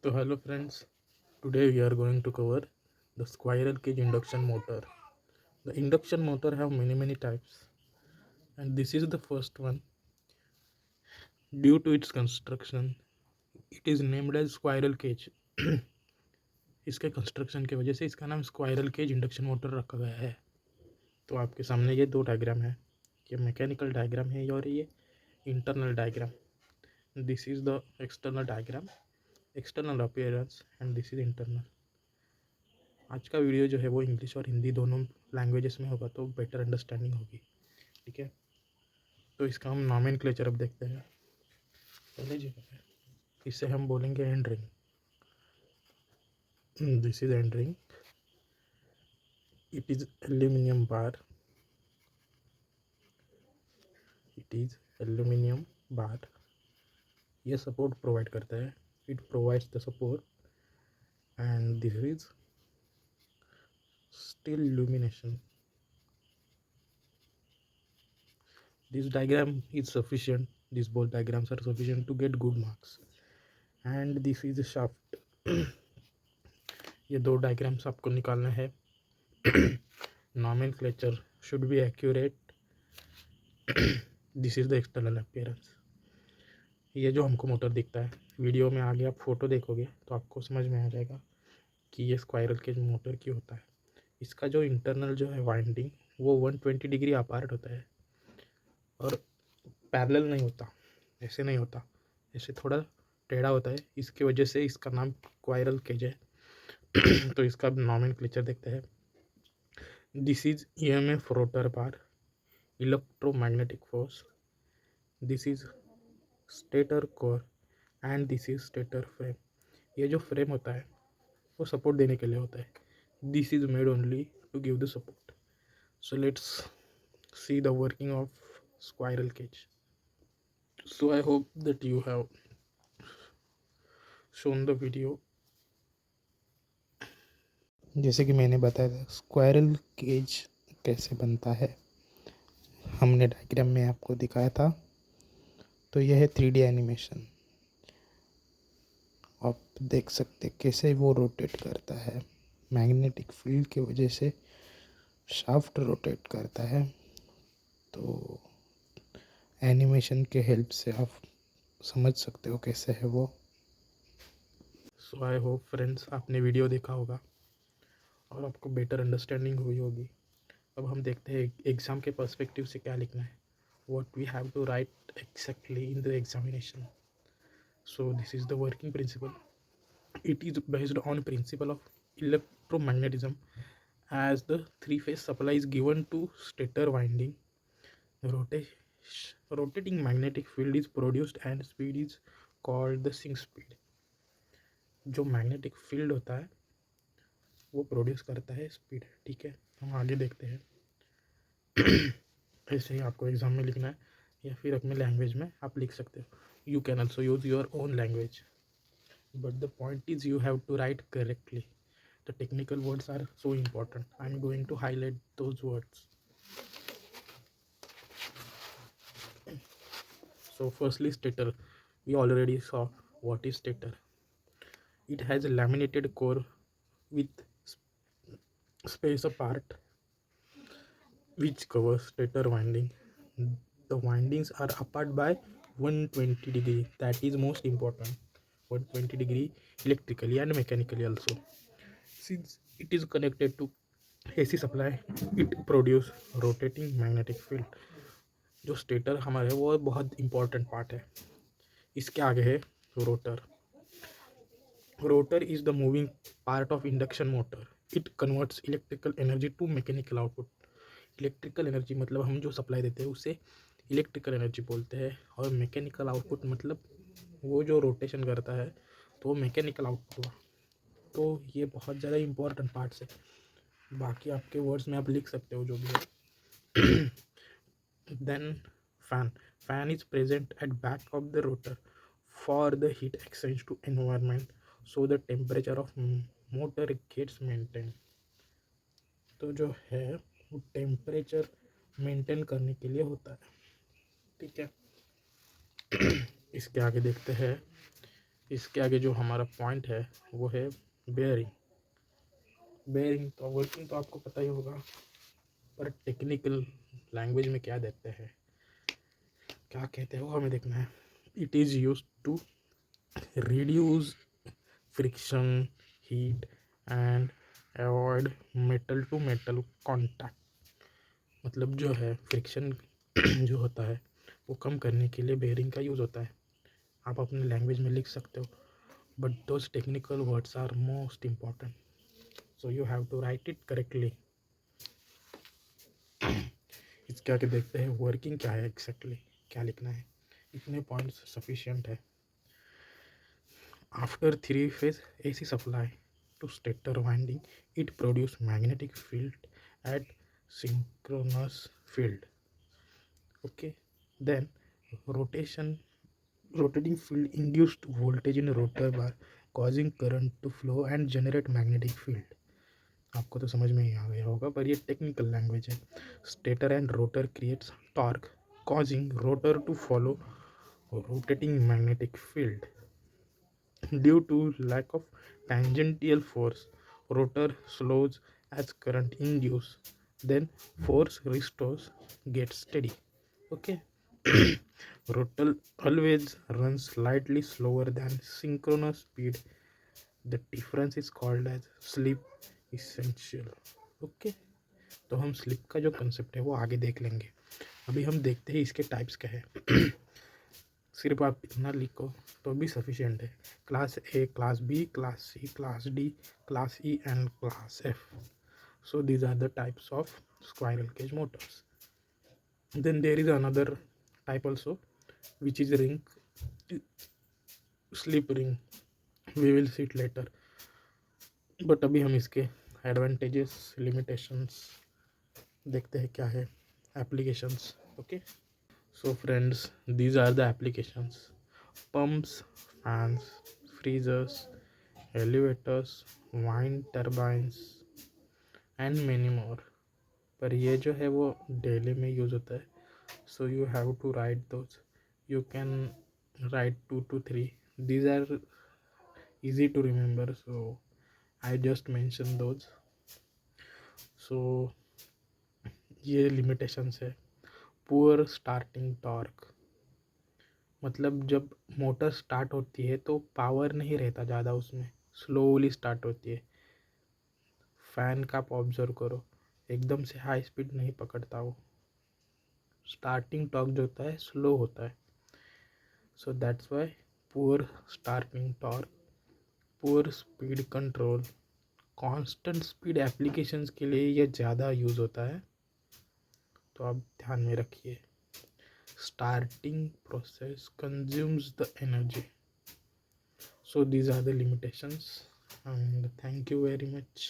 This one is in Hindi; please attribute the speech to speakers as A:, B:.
A: So hello friends, today we are going to cover the Squirrel Cage Induction Motor. The induction motor have many types, and this is the first one. Due to its construction, it is named as Squirrel Cage. इसके कंस्ट्रक्शन की वजह से इसका नाम स्क्वायरल केज इंडक्शन मोटर रखा गया है। तो आपके सामने ये दो डायग्राम है, ये मैकेनिकल डायग्राम है और ये internal diagram. This is the external diagram, external appearance and this is internal. आज का वीडियो जो है वो इंग्लिश और हिंदी दोनों लैंग्वेजेस में होगा, तो बेटर अंडरस्टैंडिंग होगी। ठीक है, तो इसका हम नॉमेनक्लेचर अब देखते हैं। पहले जो है इससे हम बोलेंगे end ring. This is end ring, it is aluminium bar, it is aluminium bar. ये सपोर्ट प्रोवाइड करता है, it provides the support. And this is steel illumination. This diagram is sufficient, these both diagrams are sufficient to get good marks. And this is a shaft. ये दो डायग्राम्स आपको निकालना है। nomenclature should be accurate. This is the external appearance. ये जो हमको मोटर दिखता है, वीडियो में आगे आप फोटो देखोगे तो आपको समझ में आ जाएगा कि ये स्क्वायरल केज मोटर क्यों होता है। इसका जो इंटरनल जो है वाइंडिंग वो 120 डिग्री अपार्ट होता है और पैरेलल नहीं होता, ऐसे नहीं होता, ऐसे थोड़ा टेढ़ा होता है। इसकी वजह से इसका नाम स्क्वायरल केज है। तो इसका नॉमेनक्लेचर देखते हैं। This is EMF rotor bar, electromagnetic force, this is stator core and this is stator frame. ये जो फ्रेम होता है वो सपोर्ट देने के लिए होता है। This is made only to give the support. So let's see the working of squirrel cage. So I hope that you have shown the video. जैसे कि मैंने बताया था स्क्वायरल केज कैसे बनता है, हमने डायग्राम में आपको दिखाया था। तो यह है 3D एनिमेशन। आप देख सकते कैसे वो रोटेट करता है, मैग्नेटिक फील्ड की वजह से शाफ्ट रोटेट करता है। तो एनिमेशन के हेल्प से आप समझ सकते हो कैसे है वो। सो आई होप फ्रेंड्स आपने वीडियो देखा होगा और आपको बेटर अंडरस्टैंडिंग हुई होगी। अब हम देखते हैं एग्ज़ाम के पर्सपेक्टिव से क्या लिखना है, what we have to write exactly in the examination. So this is the working principle, it is based on principle of electromagnetism as the three-phase supply is given to stator winding. Rotating magnetic field is produced and speed is called the sync speed. जो मैग्नेटिक फील्ड होता है वो प्रोड्यूस करता है स्पीड। ठीक है, हम आगे देखते हैं। ऐसे ही आपको एग्जाम में लिखना है या फिर अपने लैंग्वेज में आप लिख सकते हो। You can also use your own language, but the point is you have to write correctly. The technical words are so important. I am going to highlight those words. So firstly, stator. We already saw what is stator. It has a laminated core with space apart which covers stator winding. The windings are apart by 120 degree. That is most important. 120 degree electrically and mechanically also. Since it is connected to AC supply, it produce rotating magnetic field. जो स्टेटर हमारे वो बहुत इंपॉर्टेंट पार्ट है। इसके आगे है rotor. Rotor is the moving part of induction motor. It converts electrical energy to mechanical output. Electrical energy मतलब हम जो सप्लाई देते हैं उसे इलेक्ट्रिकल एनर्जी बोलते हैं, और मैकेनिकल आउटपुट मतलब वो जो रोटेशन करता है तो वो मैकेनिकल आउटपुट हुआ। तो ये बहुत ज़्यादा इम्पोर्टेंट पार्ट्स है। बाकी आपके वर्ड्स में आप लिख सकते हो जो भी है। Then fan is present at back of the rotor for the heat exchange to environment, so the temperature of motor gets maintain. तो जो है वो टेम्परेचर मेंटेन करने के लिए होता है. ठीक है, इसके आगे देखते हैं इसके आगे जो हमारा पॉइंट है वो है बेयरिंग। बेयरिंग तो वर्किंग तो आपको पता ही होगा, पर टेक्निकल लैंग्वेज में क्या देते हैं, क्या कहते हैं वो हमें देखना है। It is use to reduce friction, heat and avoid metal to metal contact. मतलब जो है फ्रिक्शन जो होता है वो कम करने के लिए बेयरिंग का यूज़ होता है। आप अपने लैंग्वेज में लिख सकते हो, but those technical words are most important, so you have to write it correctly. इसके आगे देखते हैं वर्किंग क्या है एग्जैक्टली, क्या लिखना है। इतने पॉइंट्स सफिशिएंट है। After 3-phase AC supply to stator winding, it produce magnetic field at synchronous field. Okay, then rotating field induced voltage in rotor bar causing current to flow and generate magnetic field. आपको तो समझ में ही आ गया होगा, पर ये टेक्निकल लैंग्वेज है। Stator and rotor creates torque causing rotor to follow rotating magnetic field. Due to lack of tangential force, rotor slows as current induced, then force restores, gets steady. Okay. Rotor always runs slightly slower than synchronous speed. The difference is called as slip essential. Okay. तो हम स्लिप का जो कंसेप्ट है वो आगे देख लेंगे। अभी हम देखते हैं इसके टाइप्स क्या है। सिर्फ आप इतना लिखो तो भी सफिशिएंट है। Class A, class B, class C, class D, class E and class F. So these are the types of squirrel cage motors. Then there is another type also, which is ring, slip ring. We will see it later. But अभी हम इसके advantages, limitations देखते हैं क्या है, applications. Okay. So friends, these are the applications: pumps, fans, freezers, elevators, wind turbines and many more. पर ये जो है वो डेली में यूज़ होता है, so you have to write those. You can write 2 to 3. These are easy to remember, so I just mentioned those. So ये limitations है. Poor starting torque, मतलब जब मोटर स्टार्ट होती है तो पावर नहीं रहता ज़्यादा उसमें, स्लोली स्टार्ट होती है। फैन का आप ऑब्जर्व करो, एकदम से हाई स्पीड नहीं पकड़ता वो, स्टार्टिंग टॉर्क जो होता है स्लो होता है। So that's why poor starting torque, poor speed control. Constant speed applications के लिए ये ज़्यादा यूज़ होता है, तो आप ध्यान में रखिए। Starting process consumes the energy. So these are the limitations, and thank you very much.